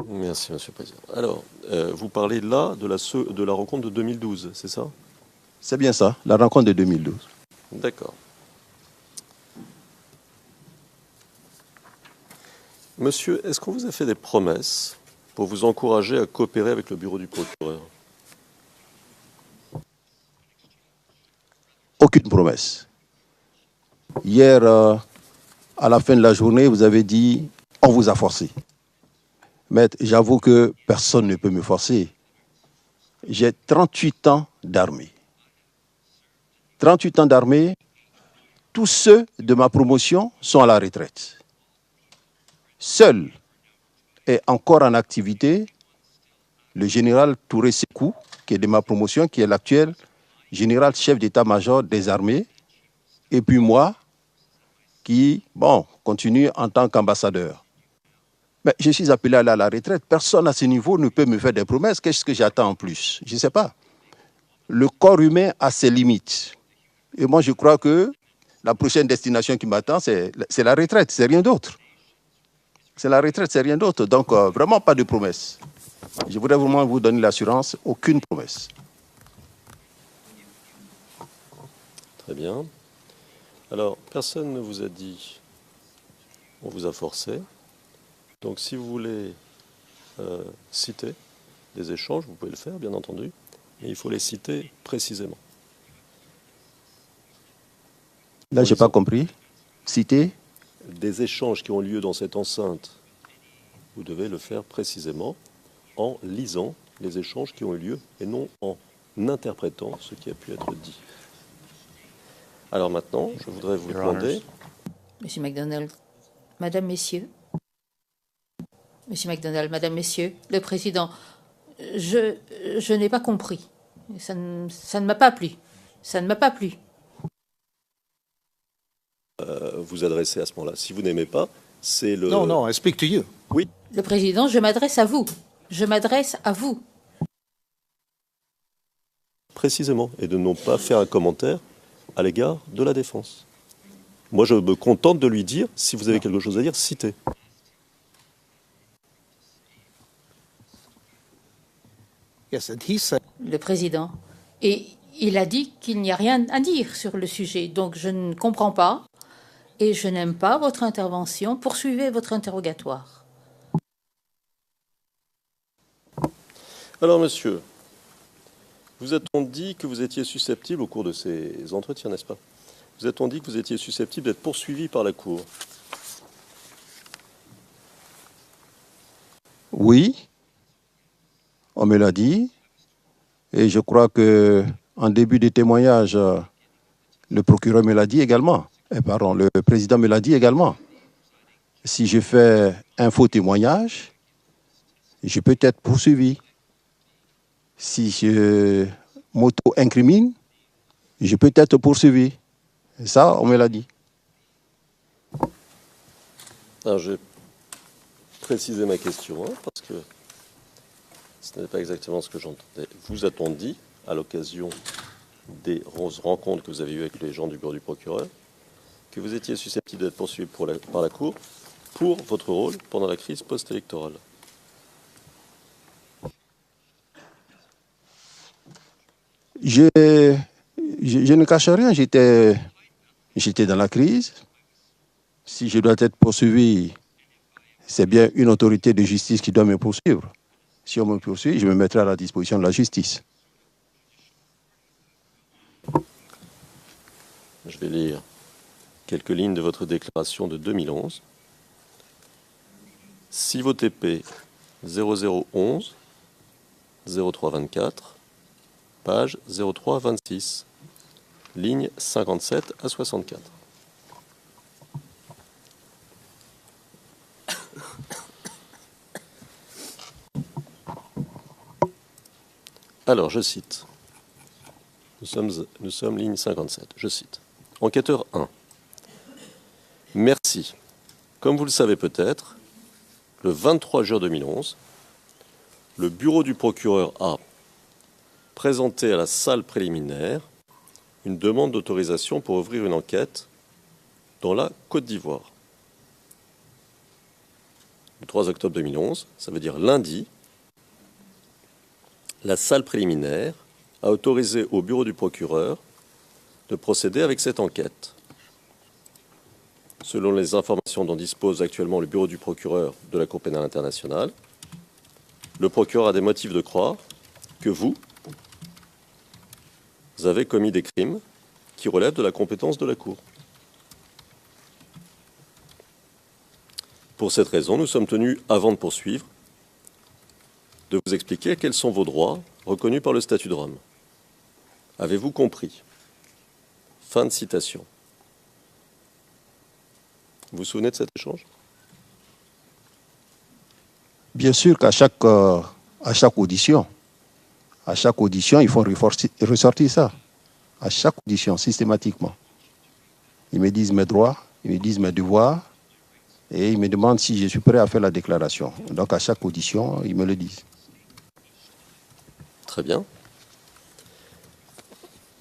Merci, Monsieur le Président. Alors, vous parlez là de la rencontre de 2012, c'est ça? C'est bien ça, la rencontre de 2012. D'accord. Monsieur, est-ce qu'on vous a fait des promesses pour vous encourager à coopérer avec le bureau du procureur? Aucune promesse. Hier, à la fin de la journée, vous avez dit « on vous a forcé ». Maître, j'avoue que personne ne peut me forcer. J'ai 38 ans d'armée. 38 ans d'armée, tous ceux de ma promotion sont à la retraite. Seul est encore en activité le général Touré Sékou, qui est de ma promotion, qui est l'actuel général chef d'état-major des armées, et puis moi, qui, continue en tant qu'ambassadeur. Mais je suis appelé à aller à la retraite. Personne à ce niveau ne peut me faire des promesses. Qu'est-ce que j'attends en plus? Je ne sais pas. Le corps humain a ses limites. Et moi, je crois que la prochaine destination qui m'attend, c'est la retraite, c'est rien d'autre. C'est la retraite, c'est rien d'autre. Donc, vraiment pas de promesses. Je voudrais vraiment vous donner l'assurance, aucune promesse. Très bien. Alors, personne ne vous a dit, on vous a forcé. Donc, si vous voulez citer des échanges, vous pouvez le faire, bien entendu, mais il faut les citer précisément. Là, je n'ai pas compris. Citer des échanges qui ont lieu dans cette enceinte, vous devez le faire précisément en lisant les échanges qui ont eu lieu et non en interprétant ce qui a pu être dit. Alors maintenant, je voudrais vous demander... Monsieur McDonald, Madame, Messieurs. Monsieur McDonald, Madame, Messieurs, le Président, je n'ai pas compris. Ça ne m'a pas plu. Ça ne m'a pas plu. Vous adresser à ce moment-là. Si vous n'aimez pas, c'est le... Non, I speak to you. Oui. Le Président, je m'adresse à vous. Je m'adresse à vous. Précisément, et de ne pas faire un commentaire à l'égard de la défense. Moi, je me contente de lui dire, si vous avez quelque chose à dire, citez. Yes, and he said... Le Président. Et il a dit qu'il n'y a rien à dire sur le sujet. Donc je ne comprends pas et je n'aime pas votre intervention. Poursuivez votre interrogatoire. Alors, monsieur, vous a-t-on dit que vous étiez susceptible, au cours de ces entretiens, n'est-ce pas? Vous a-t-on dit que vous étiez susceptible d'être poursuivi par la Cour? Oui, on me l'a dit. Et je crois qu'en début de témoignage, le procureur me l'a dit également. Le président me l'a dit également. Si je fais un faux témoignage, je peux être poursuivi. Si je m'auto-incrimine, je peux être poursuivi. Et ça, on me l'a dit. Alors, je vais préciser ma question, parce que ce n'est pas exactement ce que j'entendais. Vous a-t-on dit, à l'occasion des rencontres que vous avez eues avec les gens du bureau du procureur, que vous étiez susceptible d'être poursuivi par la Cour pour votre rôle pendant la crise post-électorale? Je ne cache rien, j'étais dans la crise. Si je dois être poursuivi, c'est bien une autorité de justice qui doit me poursuivre. Si on me poursuit, je me mettrai à la disposition de la justice. Je vais lire quelques lignes de votre déclaration de 2011. CIVOTP 0011 0324, page 0326, ligne 57 à 64. Alors, je cite. Nous sommes ligne 57. Je cite. Enquêteur 1. Merci. Comme vous le savez peut-être, le 23 juin 2011, le bureau du procureur a présenté à la salle préliminaire une demande d'autorisation pour ouvrir une enquête dans la Côte d'Ivoire. le 3 octobre 2011, ça veut dire lundi, la salle préliminaire a autorisé au bureau du procureur de procéder avec cette enquête. Selon les informations dont dispose actuellement le bureau du procureur de la Cour pénale internationale, le procureur a des motifs de croire que vous avez commis des crimes qui relèvent de la compétence de la Cour. Pour cette raison, nous sommes tenus, avant de poursuivre, de vous expliquer quels sont vos droits reconnus par le statut de Rome. Avez-vous compris? Fin de citation. Vous vous souvenez de cet échange? Bien sûr qu'à chaque audition, il faut ressortir ça. À chaque audition, systématiquement. Ils me disent mes droits, ils me disent mes devoirs, et ils me demandent si je suis prêt à faire la déclaration. Donc à chaque audition, ils me le disent. Très bien.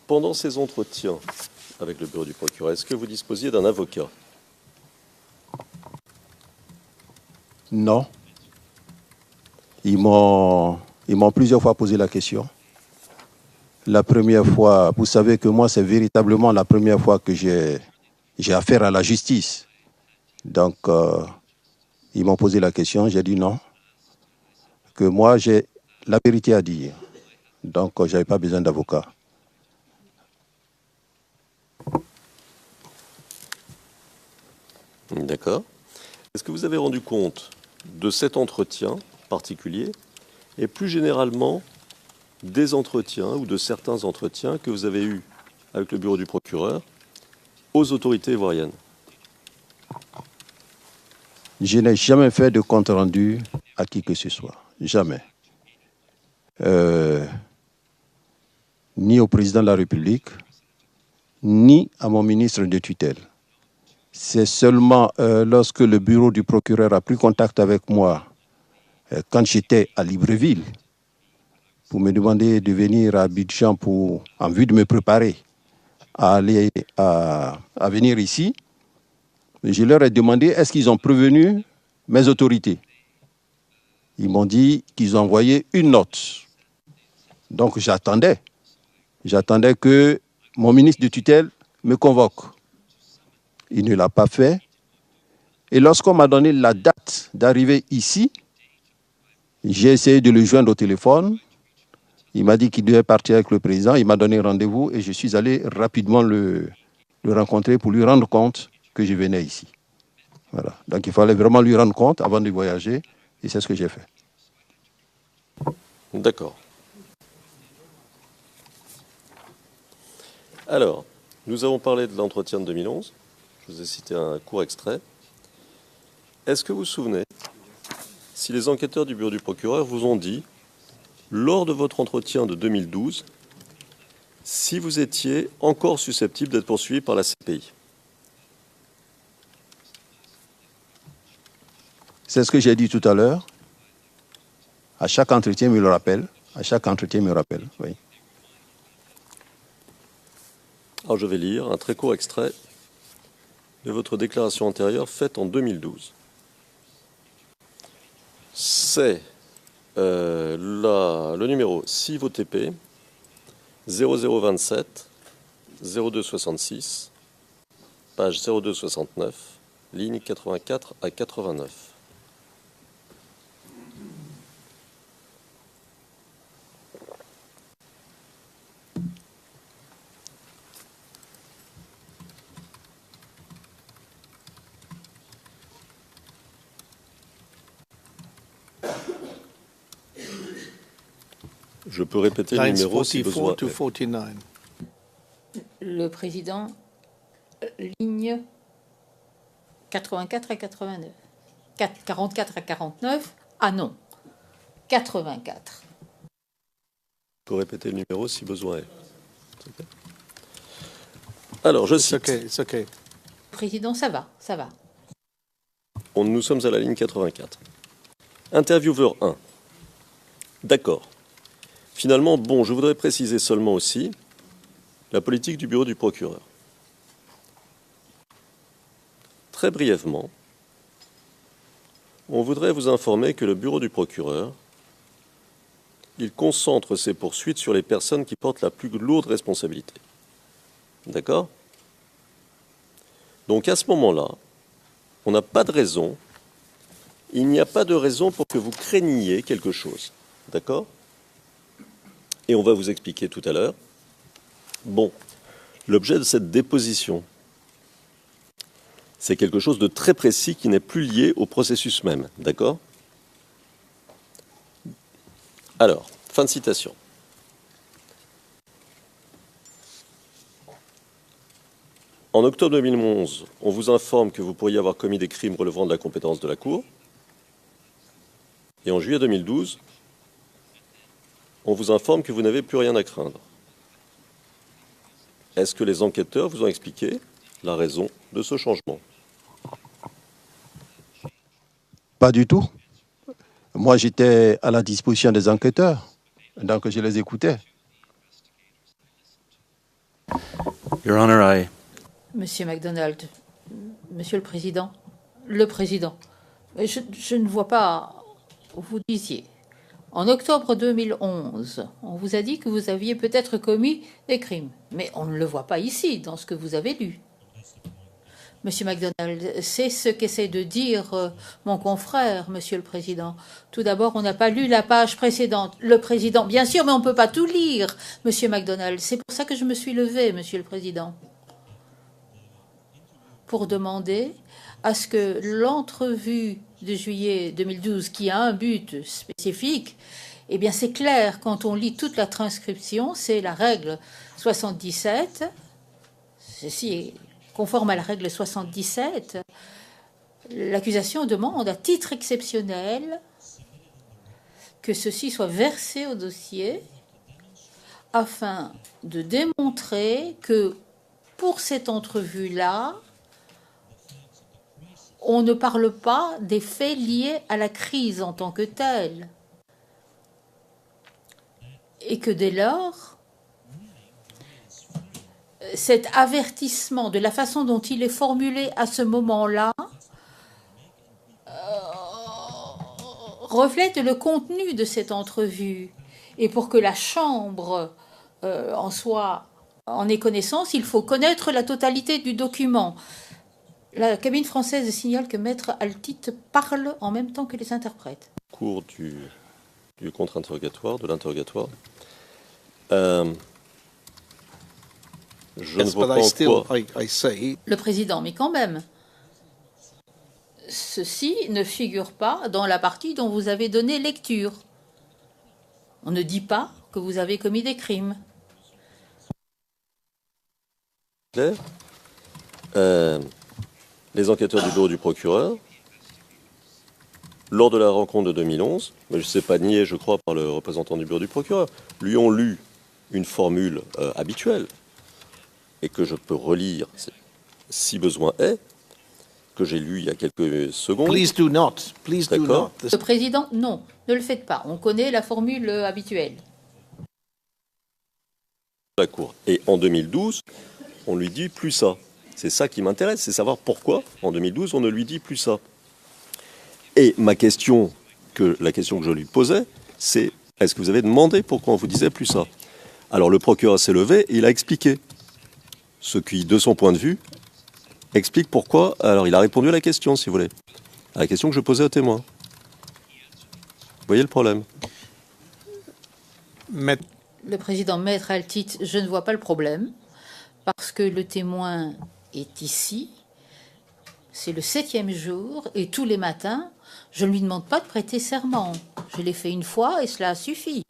Pendant ces entretiens avec le bureau du procureur, est-ce que vous disposiez d'un avocat? Non. Ils m'ont plusieurs fois posé la question. La première fois, vous savez que moi, c'est véritablement la première fois que j'ai affaire à la justice. Donc, ils m'ont posé la question, j'ai dit non. Que moi, j'ai la vérité à dire. Donc, je n'avais pas besoin d'avocat. D'accord. Est-ce que vous avez rendu compte de cet entretien particulier et plus généralement des entretiens ou de certains entretiens que vous avez eus avec le bureau du procureur aux autorités ivoiriennes? Je n'ai jamais fait de compte rendu à qui que ce soit. Jamais. Ni au président de la République, ni à mon ministre de tutelle. C'est seulement lorsque le bureau du procureur a pris contact avec moi, quand j'étais à Libreville, pour me demander de venir à Abidjan en vue de me préparer à venir ici, je leur ai demandé est-ce qu'ils ont prévenu mes autorités. Ils m'ont dit qu'ils ont envoyé une note. Donc j'attendais que mon ministre de tutelle me convoque. Il ne l'a pas fait. Et lorsqu'on m'a donné la date d'arrivée ici, j'ai essayé de le joindre au téléphone. Il m'a dit qu'il devait partir avec le président. Il m'a donné rendez-vous et je suis allé rapidement le rencontrer pour lui rendre compte que je venais ici. Voilà. Donc il fallait vraiment lui rendre compte avant de voyager et c'est ce que j'ai fait. D'accord. Alors, nous avons parlé de l'entretien de 2011. Je vous ai cité un court extrait. Est-ce que vous vous souvenez si les enquêteurs du bureau du procureur vous ont dit, lors de votre entretien de 2012, si vous étiez encore susceptible d'être poursuivi par la CPI? C'est ce que j'ai dit tout à l'heure. À chaque entretien, il me le rappelle. À chaque entretien, il me rappelle, oui. Alors je vais lire un très court extrait de votre déclaration antérieure faite en 2012. C'est le numéro 6 VOTP 0027 0266, page 0269, ligne 84 à 89. Je peux répéter le Lines numéro si 44 besoin. to 49. Le président, ligne 84 à 89. 44 à 49, ah non, 84. Je peux répéter le numéro si besoin est. Okay. Alors, je cite. It's okay. Président, ça va, ça va. Nous sommes à la ligne 84. Intervieweur 1. D'accord. Finalement, bon, je voudrais préciser seulement aussi la politique du bureau du procureur. Très brièvement, On voudrait vous informer que le bureau du procureur, il concentre ses poursuites sur les personnes qui portent la plus lourde responsabilité. D'accord? Donc à ce moment-là, on n'a pas de raison, il n'y a pas de raison pour que vous craigniez quelque chose. D'accord? Et on va vous expliquer tout à l'heure. Bon, l'objet de cette déposition, c'est quelque chose de très précis qui n'est plus lié au processus même. D'accord? Alors, fin de citation. En octobre 2011, on vous informe que vous pourriez avoir commis des crimes relevant de la compétence de la Cour. Et en juillet 2012, on vous informe que vous n'avez plus rien à craindre. Est-ce que les enquêteurs vous ont expliqué la raison de ce changement? Pas du tout. Moi, j'étais à la disposition des enquêteurs, donc je les écoutais. Your Honor, Monsieur MacDonald, Monsieur le Président, je ne vois pas, vous disiez, en octobre 2011, on vous a dit que vous aviez peut-être commis des crimes, mais on ne le voit pas ici, dans ce que vous avez lu. Monsieur MacDonald, c'est ce qu'essaie de dire mon confrère, Monsieur le Président. Tout d'abord, on n'a pas lu la page précédente. Le Président, bien sûr, mais on ne peut pas tout lire, Monsieur MacDonald. C'est pour ça que je me suis levé, Monsieur le Président, pour demander à ce que l'entrevue de juillet 2012, qui a un but spécifique, eh bien c'est clair, quand on lit toute la transcription, c'est la règle 77, ceci est conforme à la règle 77, l'accusation demande à titre exceptionnel que ceci soit versé au dossier afin de démontrer que pour cette entrevue-là, on ne parle pas des faits liés à la crise en tant que telle. Et que dès lors, cet avertissement, de la façon dont il est formulé à ce moment-là, reflète le contenu de cette entrevue. Et pour que la Chambre en ait connaissance, il faut connaître la totalité du document. La cabine française signale que Maître Altit parle en même temps que les interprètes. Au cours du contre-interrogatoire, de l'interrogatoire, je ne vois pas en quoi... I say, Le Président, mais quand même, ceci ne figure pas dans la partie dont vous avez donné lecture. On ne dit pas que vous avez commis des crimes. Claire, les enquêteurs du bureau du procureur, lors de la rencontre de 2011, mais je ne sais pas nier, je crois, par le représentant du bureau du procureur, lui ont lu une formule habituelle, et que je peux relire, si besoin est, que j'ai lu il y a quelques secondes. please do not. Please do D'accord. not. Le Président, non, ne le faites pas. On connaît la formule habituelle. La Cour. Et en 2012, on lui dit plus ça. C'est ça qui m'intéresse, c'est savoir pourquoi, en 2012, on ne lui dit plus ça. Et la question que je lui posais, c'est est-ce que vous avez demandé pourquoi on vous disait plus ça? Alors le procureur s'est levé et il a expliqué. Ce qui, de son point de vue, explique pourquoi. Alors il a répondu à la question, si vous voulez. À la question que je posais au témoin. Vous voyez le problème? Le Président, Maître Altit, je ne vois pas le problème, parce que le témoin est ici, c'est le 7e jour, et tous les matins, je ne lui demande pas de prêter serment. Je l'ai fait une fois et cela suffit.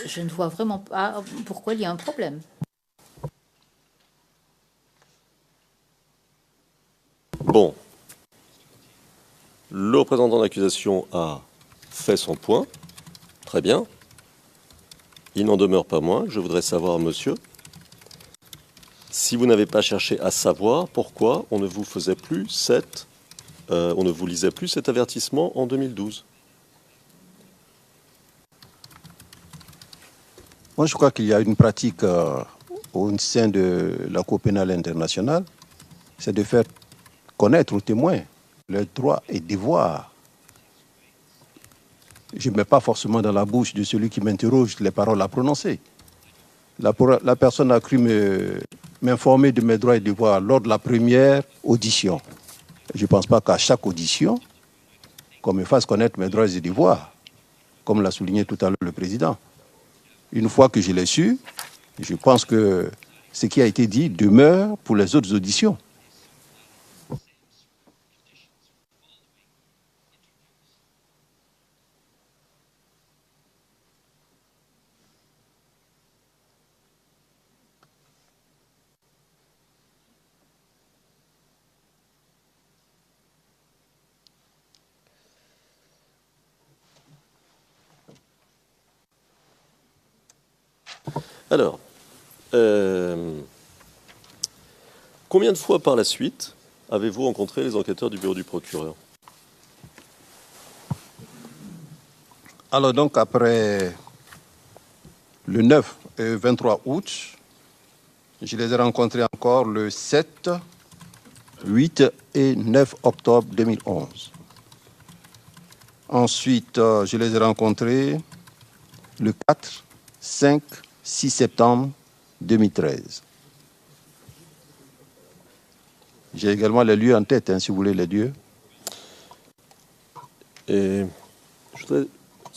Je ne vois vraiment pas pourquoi il y a un problème. Bon. Le représentant d'accusation a fait son point. Très bien. Il n'en demeure pas moins. Je voudrais savoir, monsieur, si vous n'avez pas cherché à savoir pourquoi on ne vous faisait plus on ne vous lisait plus cet avertissement en 2012. Moi, je crois qu'il y a une pratique au sein de la Cour pénale internationale, c'est de faire connaître aux témoins leurs droits et devoirs. Je ne mets pas forcément dans la bouche de celui qui m'interroge les paroles à prononcer. La personne a cru m'informer de mes droits et devoirs lors de la première audition. Je ne pense pas qu'à chaque audition, qu'on me fasse connaître mes droits et devoirs, comme l'a souligné tout à l'heure le président. Une fois que je l'ai su, je pense que ce qui a été dit demeure pour les autres auditions. Alors, combien de fois par la suite avez-vous rencontré les enquêteurs du bureau du procureur? Alors donc après le 9 et 23 août, je les ai rencontrés encore le 7, 8 et 9 octobre 2011. Ensuite, je les ai rencontrés le 4, 5, 6 septembre 2013. J'ai également les lieux en tête, si vous voulez les lieux. Et ce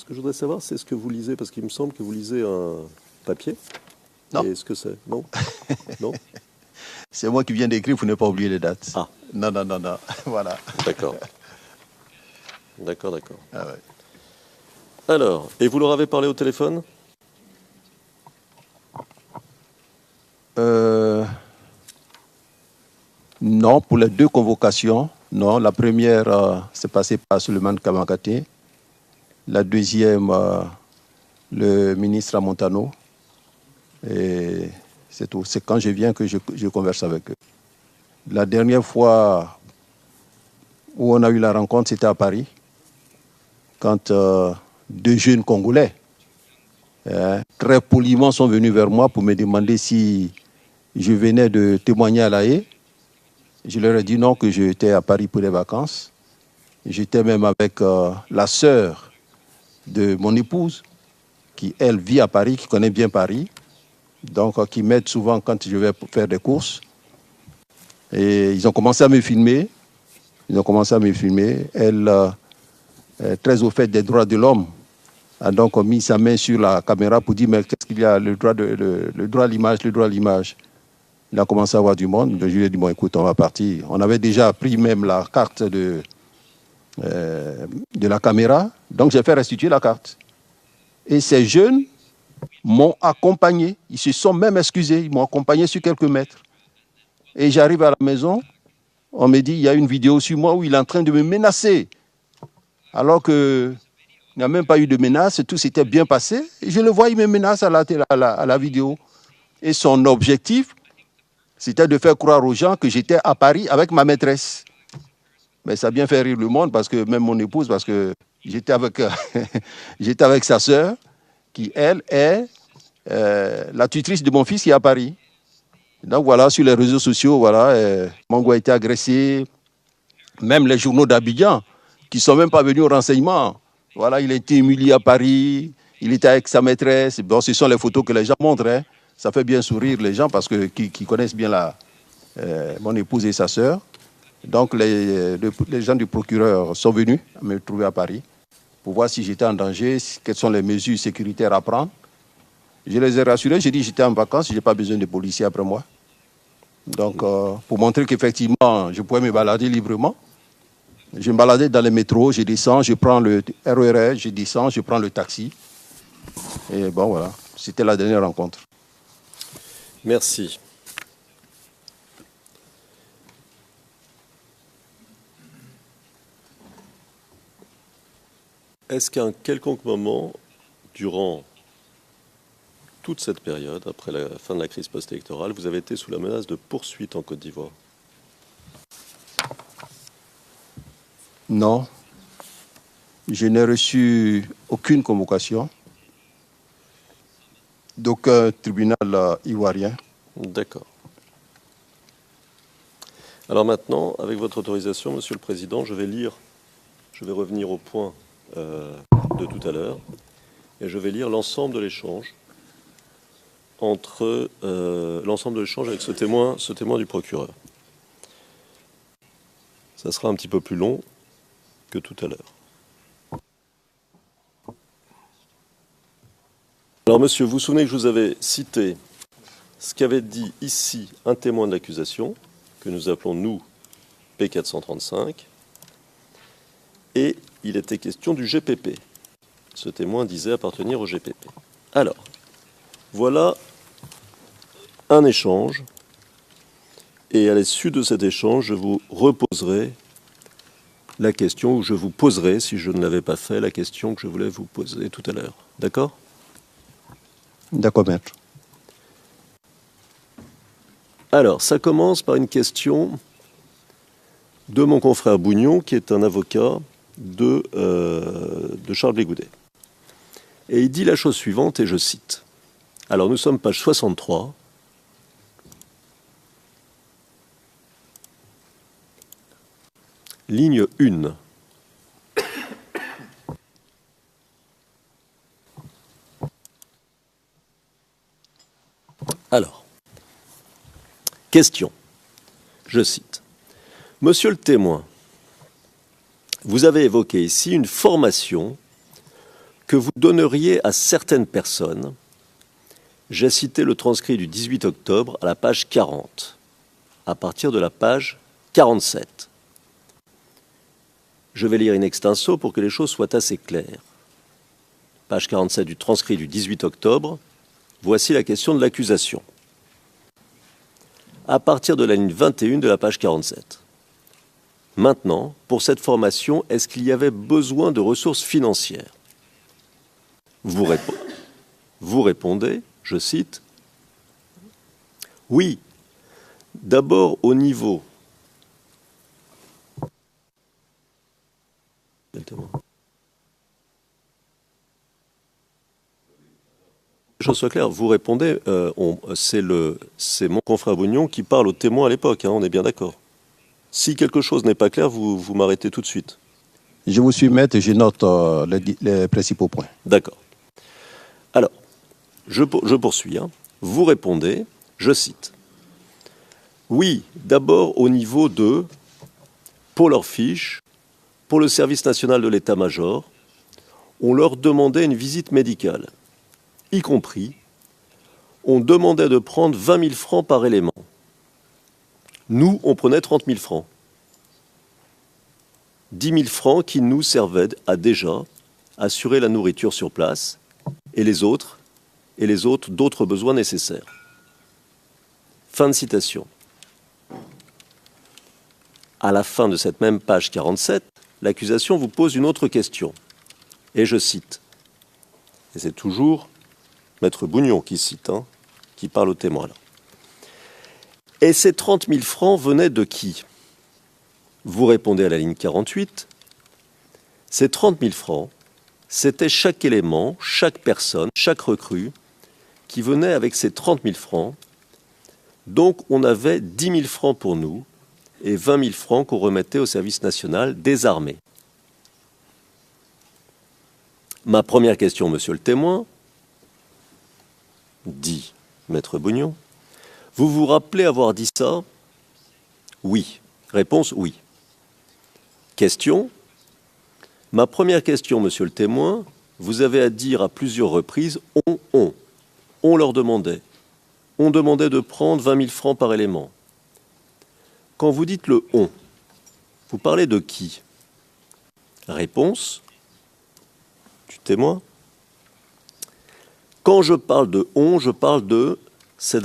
que je voudrais savoir, c'est ce que vous lisez, parce qu'il me semble que vous lisez un papier. Non. Et ce que c'est? Non. Non. C'est moi qui viens d'écrire, vous n'avez pas oublié les dates. Ah. Non. Voilà. D'accord. D'accord. Ah ouais. Alors, et vous leur avez parlé au téléphone? Non, pour les deux convocations, non. La première s'est passée par Suleiman Kamagaté. La deuxième, le ministre Montano. Et c'est tout. C'est quand je viens que je converse avec eux. La dernière fois où on a eu la rencontre, c'était à Paris, quand deux jeunes Congolais, très poliment, sont venus vers moi pour me demander si je venais de témoigner à La Haye. Je leur ai dit non, que j'étais à Paris pour les vacances. J'étais même avec la sœur de mon épouse, qui, elle, vit à Paris, qui connaît bien Paris, donc qui m'aide souvent quand je vais faire des courses. Et ils ont commencé à me filmer. Elle, très au fait des droits de l'homme, a donc mis sa main sur la caméra pour dire mais qu'est-ce qu'il y a, le droit à l'image. Il a commencé à avoir du monde. Je lui ai dit bon écoute, on va partir. On avait déjà pris même la carte de la caméra, donc j'ai fait restituer la carte. Et ces jeunes m'ont accompagné. Ils se sont même excusés. Ils m'ont accompagné sur quelques mètres. Et j'arrive à la maison, on me dit, il y a une vidéo sur moi où il est en train de me menacer. Alors qu'il n'y a même pas eu de menace, tout s'était bien passé. Et je le vois, il me menace à la vidéo. Et son objectif, c'était de faire croire aux gens que j'étais à Paris avec ma maîtresse. Mais ça a bien fait rire le monde, parce que même mon épouse, parce que j'étais avec sa sœur, qui, elle, est la tutrice de mon fils qui est à Paris. Donc voilà, sur les réseaux sociaux, voilà, Mongo a été agressé. Même les journaux d'Abidjan, qui ne sont même pas venus au renseignement. Voilà, il a été humilié à Paris, il était avec sa maîtresse. Bon, ce sont les photos que les gens montrent. Hein. Ça fait bien sourire les gens parce que qui connaissent bien mon épouse et sa sœur. Donc les gens du procureur sont venus me trouver à Paris pour voir si j'étais en danger, quelles sont les mesures sécuritaires à prendre. Je les ai rassurés, j'ai dit j'étais en vacances, je n'ai pas besoin de policiers après moi. Donc pour montrer qu'effectivement je pouvais me balader librement. Je me baladais dans les métros, je descends, je prends le RER, je descends, je prends le taxi. Et bon voilà, c'était la dernière rencontre. Merci. Est-ce qu'à un quelconque moment, durant toute cette période, après la fin de la crise post-électorale, vous avez été sous la menace de poursuite en Côte d'Ivoire? Non. Je n'ai reçu aucune convocation d'aucun tribunal ivoirien. D'accord. Alors maintenant, avec votre autorisation, Monsieur le Président, je vais revenir au point de tout à l'heure, et je vais lire l'ensemble de l'échange avec ce témoin du procureur. Ça sera un petit peu plus long que tout à l'heure. Alors, monsieur, vous vous souvenez que je vous avais cité ce qu'avait dit ici un témoin de l'accusation, que nous appelons, nous, P435, et il était question du GPP. Ce témoin disait appartenir au GPP. Alors, voilà un échange, et à l'issue de cet échange, je vous reposerai la question, ou je vous poserai, si je ne l'avais pas fait, la question que je voulais vous poser tout à l'heure. D'accord ? D'accord, maître. Alors, ça commence par une question de mon confrère Bougnon, qui est un avocat de Charles Blé Goudet. Et il dit la chose suivante, et je cite. Alors, nous sommes page 63. Ligne 1. Alors, question. Je cite. Monsieur le témoin, vous avez évoqué ici une formation que vous donneriez à certaines personnes. J'ai cité le transcrit du 18 octobre à la page 40, à partir de la page 47. Je vais lire in extenso pour que les choses soient assez claires. Page 47 du transcrit du 18 octobre, voici la question de l'accusation. À partir de la ligne 21 de la page 47. Maintenant, pour cette formation, est-ce qu'il y avait besoin de ressources financières ? Vous répondez, je cite, « Oui, d'abord au niveau... » Que les choses soient claires, vous répondez, c'est mon confrère Bougnon qui parle au témoin à l'époque, hein, on est bien d'accord. Si quelque chose n'est pas clair, vous m'arrêtez tout de suite. Je vous suis, maître, et je note les principaux points. D'accord. Alors, je poursuis. Hein. Vous répondez, je cite. Oui, d'abord au niveau de, pour leurs fiches, pour le service national de l'état-major, on leur demandait une visite médicale, y compris, on demandait de prendre 20 000 francs par élément. Nous, on prenait 30 000 francs. 10 000 francs qui nous servaient à déjà assurer la nourriture sur place et les autres d'autres besoins nécessaires. Fin de citation. À la fin de cette même page 47, l'accusation vous pose une autre question. Et je cite. Et c'est toujours Maître Bougnon qui cite, hein, qui parle au témoin là. Et ces 30 000 francs venaient de qui ? Vous répondez à la ligne 48. Ces 30 000 francs, c'était chaque élément, chaque personne, chaque recrue qui venait avec ces 30 000 francs. Donc on avait 10 000 francs pour nous et 20 000 francs qu'on remettait au service national des armées. Ma première question, monsieur le témoin, dit Maître Bougnon, vous vous rappelez avoir dit ça ? Oui. Réponse, oui. Question. Ma première question, monsieur le témoin, vous avez à dire à plusieurs reprises « on ». On leur demandait. On demandait de prendre 20 000 francs par élément. Quand vous dites le « on », vous parlez de qui ? Réponse du témoin. Quand je parle de « on », je parle de... C'est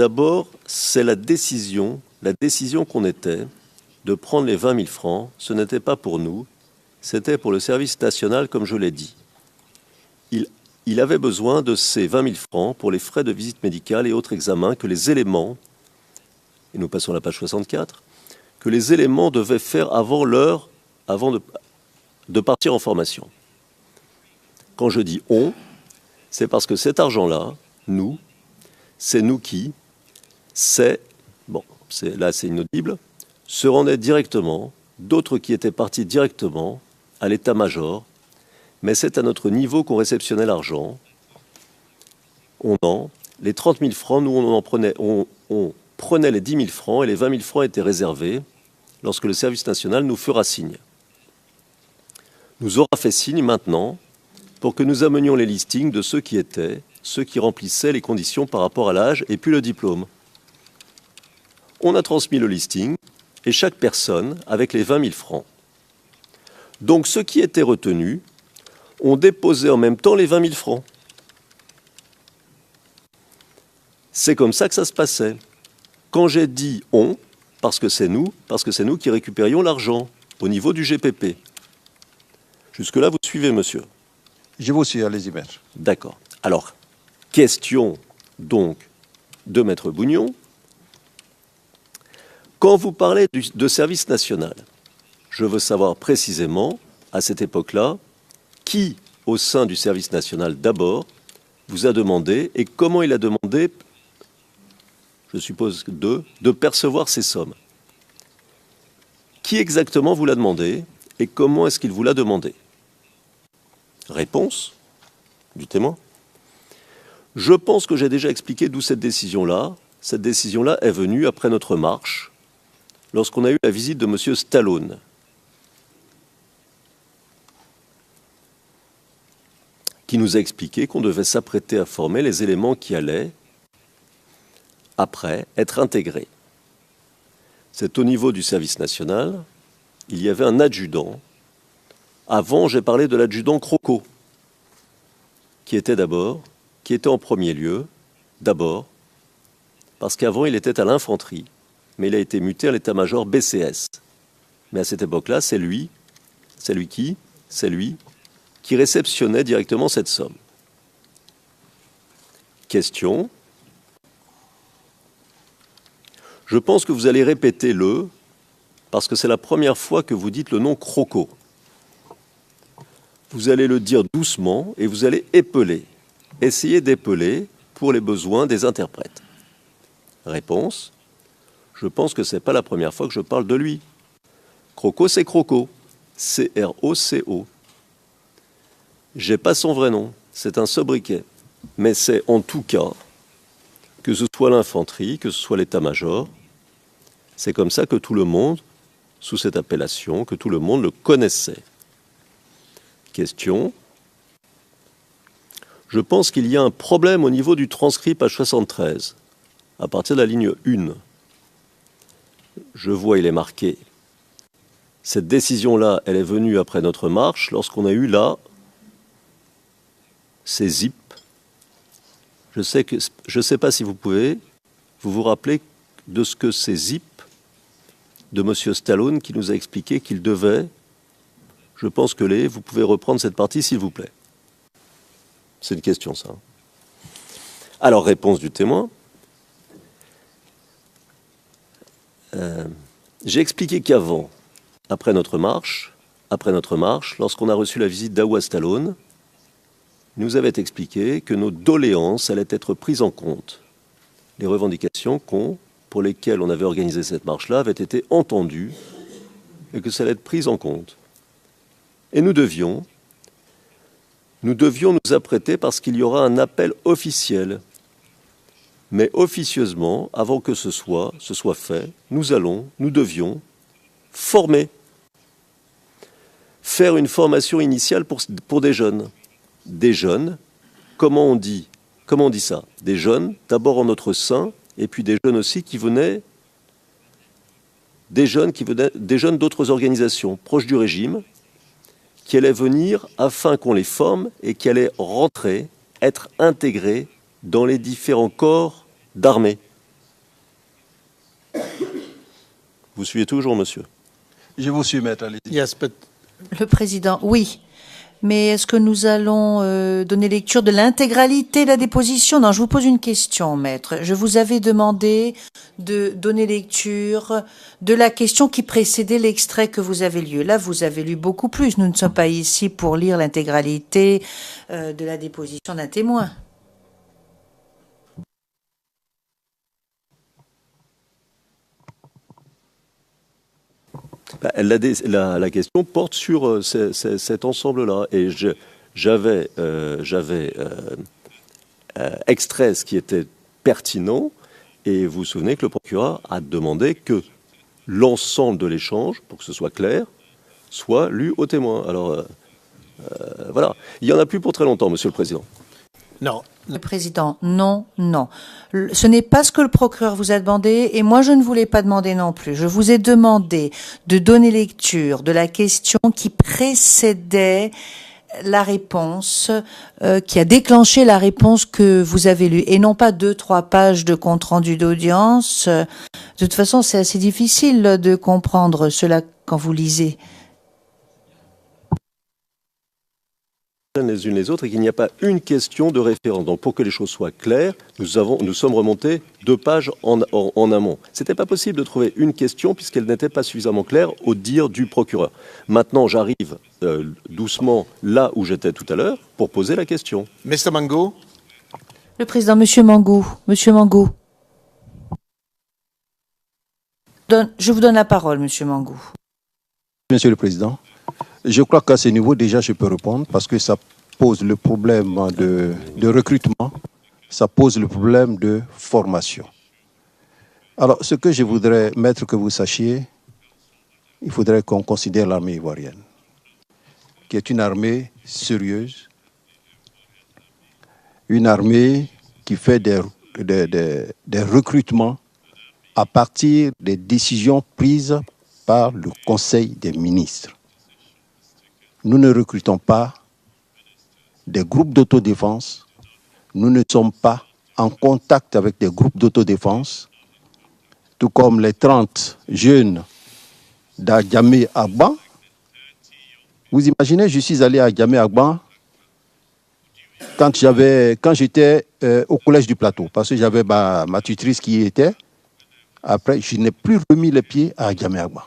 la décision qu'on était de prendre les 20 000 francs. Ce n'était pas pour nous, c'était pour le service national, comme je l'ai dit. Il avait besoin de ces 20 000 francs pour les frais de visite médicale et autres examens que les éléments, et nous passons à la page 64, que les éléments devaient faire avant de partir en formation. Quand je dis « on », c'est parce que cet argent-là, nous, c'est nous qui, là c'est inaudible, se rendaient directement, d'autres qui étaient partis directement à l'état-major, mais c'est à notre niveau qu'on réceptionnait l'argent. Les 30 000 francs, nous, on prenait les 10 000 francs et les 20 000 francs étaient réservés lorsque le service national nous fera signe. Nous aura fait signe maintenant pour que nous amenions les listings de ceux qui remplissaient les conditions par rapport à l'âge et puis le diplôme. On a transmis le listing et chaque personne avec les 20 000 francs. Donc ceux qui étaient retenus ont déposé en même temps les 20 000 francs. C'est comme ça que ça se passait. Quand j'ai dit « on », parce que c'est nous qui récupérions l'argent au niveau du GPP. Jusque-là, vous suivez, monsieur? Je vous suis, allez-y, maître. D'accord. Alors, question donc de Maître Bougnon. Quand vous parlez de service national, je veux savoir précisément, à cette époque-là, qui, au sein du service national d'abord, vous a demandé et comment il a demandé, je suppose de percevoir ces sommes. Qui exactement vous l'a demandé et comment est-ce qu'il vous l'a demandé? Réponse du témoin. Je pense que j'ai déjà expliqué d'où cette décision-là. Cette décision-là est venue après notre marche, lorsqu'on a eu la visite de M. Stallone, qui nous a expliqué qu'on devait s'apprêter à former les éléments qui allaient, après, être intégrés. C'est au niveau du service national, il y avait un adjudant. Avant, j'ai parlé de l'adjudant Croco, qui était en premier lieu, d'abord, parce qu'avant, il était à l'infanterie, mais il a été muté à l'état-major BCS. Mais à cette époque-là, c'est lui qui réceptionnait directement cette somme. Question. Je pense que vous allez répéter parce que c'est la première fois que vous dites le nom Croco. Vous allez le dire doucement et vous allez épeler. Essayez d'épeler pour les besoins des interprètes. Réponse. Je pense que ce n'est pas la première fois que je parle de lui. Croco, c'est Croco. C-R-O-C-O. J'ai pas son vrai nom, c'est un sobriquet. Mais c'est en tout cas, que ce soit l'infanterie, que ce soit l'état-major, c'est comme ça que tout le monde, sous cette appellation, que tout le monde le connaissait. Question. Je pense qu'il y a un problème au niveau du transcrit page 73, à partir de la ligne 1. Je vois, il est marqué. Cette décision-là, elle est venue après notre marche, lorsqu'on a eu là ces zip. Je sais pas si vous vous rappelez de ce que ces zip de M. Stallone qui nous a expliqué qu'il devait, je pense que vous pouvez reprendre cette partie s'il vous plaît. C'est une question ça. Alors, réponse du témoin. J'ai expliqué qu'avant, après notre marche, lorsqu'on a reçu la visite d'Awa Stallone, il nous avait expliqué que nos doléances allaient être prises en compte. Les revendications pour lesquelles on avait organisé cette marche-là avaient été entendues et que ça allait être pris en compte. Et nous devions nous apprêter parce qu'il y aura un appel officiel. Mais officieusement, avant que ce soit fait, nous devions former. Faire une formation initiale pour des jeunes. Des jeunes, comment on dit ça? Des jeunes, d'abord en notre sein, et puis des jeunes aussi qui venaient, des jeunes d'autres organisations proches du régime, qui allaient venir afin qu'on les forme et qui allaient rentrer, être intégrés dans les différents corps d'armée. Vous suivez toujours, monsieur? Je vous suis, maître, allez-y. Yes, but Le président, oui. Mais est-ce que nous allons donner lecture de l'intégralité de la déposition? Non, je vous pose une question, maître. Je vous avais demandé de donner lecture de la question qui précédait l'extrait que vous avez lu. Là, vous avez lu beaucoup plus. Nous ne sommes pas ici pour lire l'intégralité de la déposition d'un témoin. La question porte sur cet ensemble-là. Et j'avais extrait ce qui était pertinent, et vous vous souvenez que le procureur a demandé que l'ensemble de l'échange, pour que ce soit clair, soit lu au témoin. Alors, voilà. Il n'y en a plus pour très longtemps, Monsieur le Président. No. Le président, non, non. Ce n'est pas ce que le procureur vous a demandé et moi je ne vous l'ai pas demandé non plus. Je vous ai demandé de donner lecture de la question qui précédait la réponse, qui a déclenché la réponse que vous avez lue et non pas 2-3 pages de compte-rendu d'audience. De toute façon, c'est assez difficile de comprendre cela quand vous lisez. Les unes les autres et qu'il n'y a pas une question de référence. Donc pour que les choses soient claires, nous sommes remontés 2 pages en amont. C'était pas possible de trouver une question puisqu'elle n'était pas suffisamment claire au dire du procureur. Maintenant, j'arrive doucement là où j'étais tout à l'heure pour poser la question. Mr. Mango? Le président, Monsieur Mangou, je vous donne la parole, Monsieur Mangou. Monsieur le Président, je crois qu'à ce niveau, déjà, je peux répondre parce que ça pose le problème de recrutement, ça pose le problème de formation. Alors, ce que je voudrais, Maître, que vous sachiez, il faudrait qu'on considère l'armée ivoirienne, qui est une armée sérieuse, une armée qui fait des recrutements à partir des décisions prises par le Conseil des ministres. Nous ne recrutons pas des groupes d'autodéfense, nous ne sommes pas en contact avec des groupes d'autodéfense, tout comme les 30 jeunes d'Adjamé Agban. Vous imaginez, je suis allé à Adjamé Agban quand j'étais au collège du Plateau, parce que j'avais ma tutrice qui y était. Après, je n'ai plus remis les pieds à Adjamé Agban.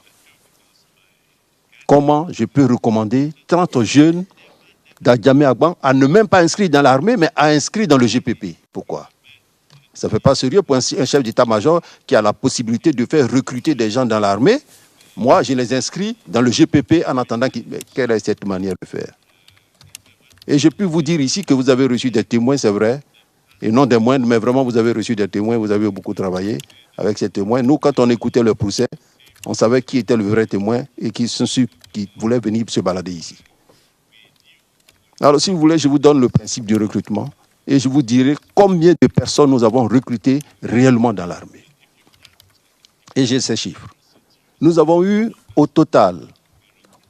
Comment je peux recommander 30 jeunes d'Adjamé Agban à ne même pas inscrire dans l'armée, mais à inscrire dans le GPP? Pourquoi? Ça ne fait pas sérieux pour un chef d'état-major qui a la possibilité de faire recruter des gens dans l'armée. Moi, je les inscris dans le GPP en attendant quelle est cette manière de faire. Et je peux vous dire ici que vous avez reçu des témoins, c'est vrai, et non des moindres, mais vraiment vous avez reçu des témoins, vous avez beaucoup travaillé avec ces témoins. Nous, quand on écoutait le procès, on savait qui était le vrai témoin et qui voulait venir se balader ici. Alors, si vous voulez, je vous donne le principe du recrutement et je vous dirai combien de personnes nous avons recrutées réellement dans l'armée. Et j'ai ces chiffres. Nous avons eu au total,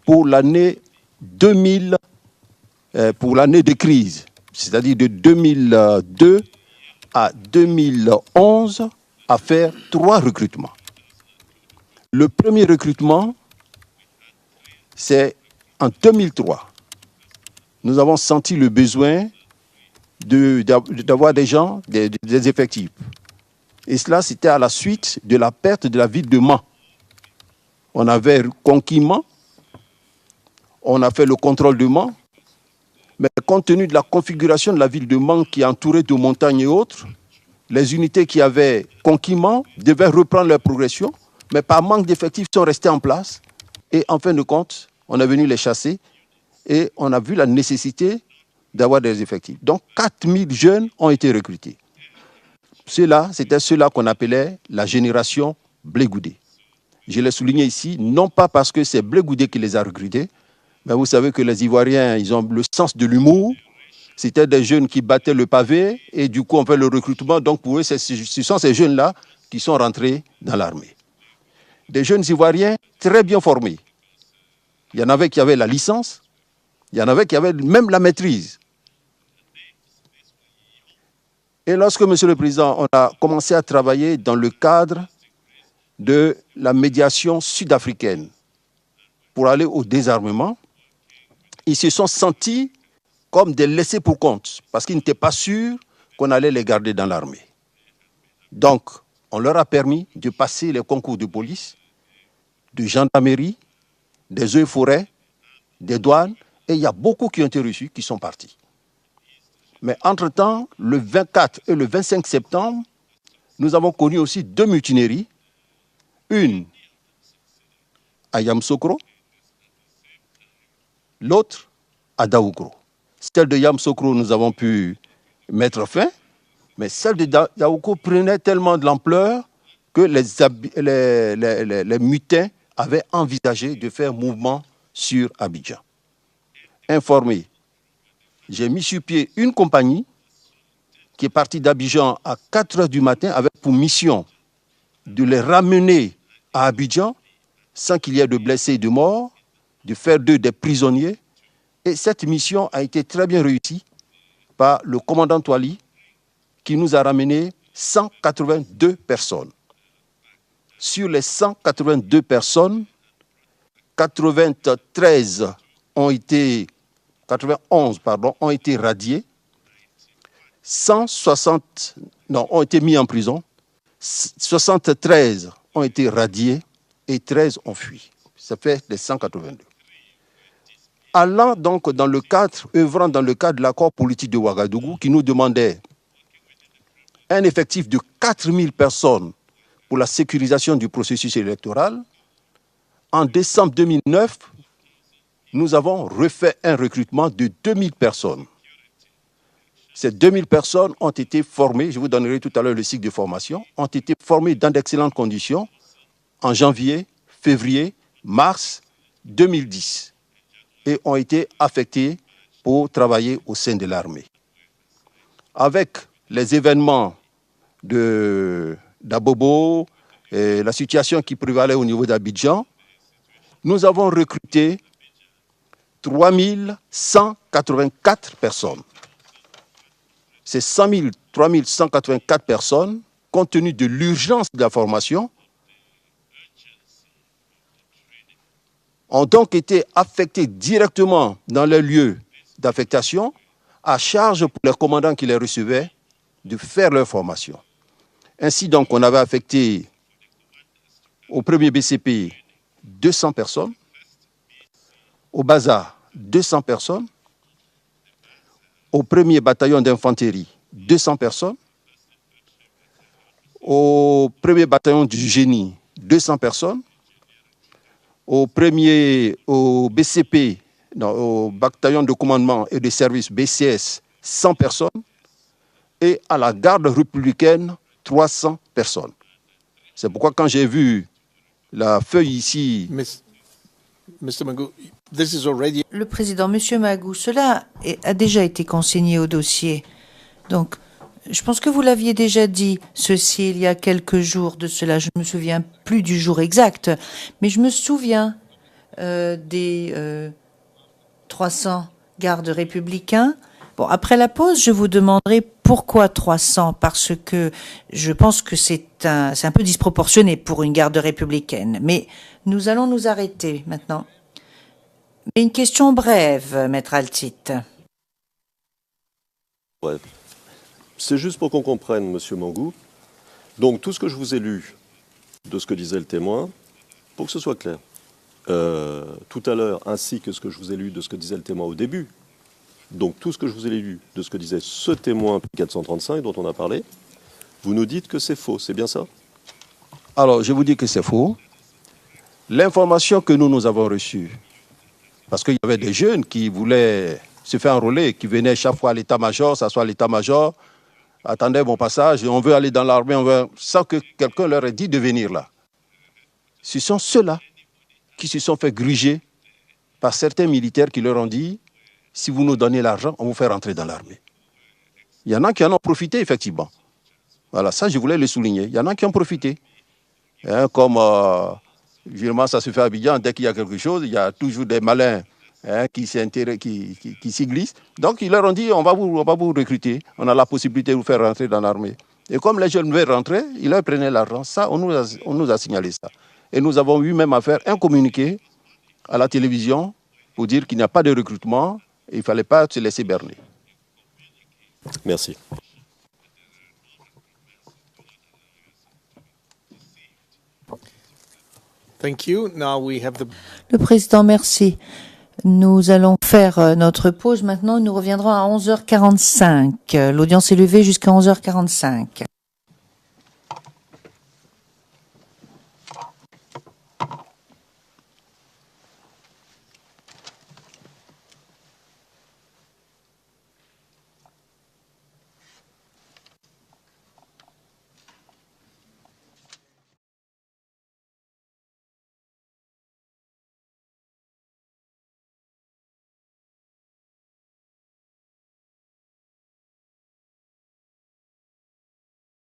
pour l'année 2000, pour l'année de crise, c'est-à-dire de 2002 à 2011, à faire 3 recrutements. Le premier recrutement, c'est en 2003. Nous avons senti le besoin d'avoir des gens, des effectifs. Et cela, c'était à la suite de la perte de la ville de Mans. On avait conquis Mans, on a fait le contrôle de Mans, mais compte tenu de la configuration de la ville de Mans qui est entourée de montagnes et autres, les unités qui avaient conquis Mans devaient reprendre leur progression, mais par manque d'effectifs, sont restés en place. Et en fin de compte, on est venu les chasser et on a vu la nécessité d'avoir des effectifs. Donc, 4000 jeunes ont été recrutés. C'était ceux-là qu'on appelait la génération Blé Goudé. Je l'ai souligné ici, non pas parce que c'est Blé Goudé qui les a recrutés, mais vous savez que les Ivoiriens, ils ont le sens de l'humour. C'était des jeunes qui battaient le pavé et du coup, on fait le recrutement. Donc, pour eux, ce sont ces jeunes-là qui sont rentrés dans l'armée. Des jeunes Ivoiriens très bien formés. Il y en avait qui avaient la licence, il y en avait qui avaient même la maîtrise. Et lorsque, Monsieur le Président, on a commencé à travailler dans le cadre de la médiation sud-africaine pour aller au désarmement, ils se sont sentis comme des laissés pour compte, parce qu'ils n'étaient pas sûrs qu'on allait les garder dans l'armée. Donc, on leur a permis de passer les concours de police, de gendarmerie, des eaux et forêts, des douanes, et il y a beaucoup qui ont été reçus, qui sont partis. Mais entre-temps, le 24 et le 25 septembre, nous avons connu aussi 2 mutineries. Une à Yamoussoukro, l'autre à Daougro. Celle de Yamoussoukro, nous avons pu mettre fin, mais celle de Daougro prenait tellement de l'ampleur que les mutins avaient envisagé de faire mouvement sur Abidjan. Informé, j'ai mis sur pied une compagnie qui est partie d'Abidjan à 4 heures du matin avec pour mission de les ramener à Abidjan sans qu'il y ait de blessés et de morts, de faire d'eux des prisonniers. Et cette mission a été très bien réussie par le commandant Touali qui nous a ramené 182 personnes. Sur les 182 personnes, 91 ont été radiés, ont été mis en prison, 73 ont été radiés et 13 ont fui. Ça fait les 182. Œuvrant dans le cadre de l'accord politique de Ouagadougou qui nous demandait un effectif de 4000 personnes pour la sécurisation du processus électoral, en décembre 2009, nous avons refait un recrutement de 2000 personnes. Ces 2000 personnes ont été formées, je vous donnerai tout à l'heure le cycle de formation, ont été formées dans d'excellentes conditions en janvier, février, mars 2010 et ont été affectées pour travailler au sein de l'armée. Avec les événements d'Abobo et la situation qui prévalait au niveau d'Abidjan, nous avons recruté 3184 personnes. Ces 3184 personnes, compte tenu de l'urgence de la formation, ont donc été affectées directement dans les lieux d'affectation, à charge pour les commandants qui les recevaient de faire leur formation. Ainsi donc, on avait affecté au premier BCP 200 personnes, au Baza 200 personnes, au premier bataillon d'infanterie 200 personnes, au premier bataillon du génie 200 personnes, au BCP, au bataillon de commandement et de service BCS 100 personnes et à la garde républicaine 300 personnes. C'est pourquoi quand j'ai vu la feuille ici... Mr. Magou, this is already... Le président, Monsieur Magou, cela a déjà été consigné au dossier. Donc, je pense que vous l'aviez déjà dit, ceci, il y a quelques jours de cela. Je ne me souviens plus du jour exact, mais je me souviens des 300 gardes républicains. Bon, après la pause, je vous demanderai pourquoi 300, parce que je pense que c'est un peu disproportionné pour une garde républicaine. Mais nous allons nous arrêter maintenant. Mais une question brève, Maître Altit. Bref. C'est juste pour qu'on comprenne, Monsieur Mangou. Donc, tout ce que je vous ai lu de ce que disait le témoin, pour que ce soit clair, tout à l'heure, ainsi que ce que je vous ai lu de ce que disait le témoin au début, donc tout ce que je vous ai lu de ce que disait ce témoin 435 dont on a parlé, vous nous dites que c'est faux, c'est bien ça? Alors, je vous dis que c'est faux. L'information que nous avons reçue, parce qu'il y avait des jeunes qui voulaient se faire enrôler, qui venaient chaque fois à l'état-major, s'asseoir à l'état-major, attendaient mon passage, on veut aller dans l'armée, sans que quelqu'un leur ait dit de venir là. Ce sont ceux-là qui se sont fait gruger par certains militaires qui leur ont dit « Si vous nous donnez l'argent, on vous fait rentrer dans l'armée ». Il y en a qui en ont profité, effectivement. Voilà, ça, je voulais le souligner. Il y en a qui ont profité. Hein, comme, généralement, ça se fait à Abidjan, dès qu'il y a quelque chose, il y a toujours des malins qui s'y glissent. Donc, ils leur ont dit, on va vous recruter, on a la possibilité de vous faire rentrer dans l'armée. Et comme les jeunes veulent rentrer, ils leur prenaient l'argent. Ça, on nous a signalé ça. Et nous avons eu même à faire un communiqué à la télévision pour dire qu'il n'y a pas de recrutement et il ne fallait pas se laisser berner. Merci. Thank you. Now we have the... Le président, merci. Nous allons faire notre pause maintenant. Nous reviendrons à 11h45. L'audience est levée jusqu'à 11h45.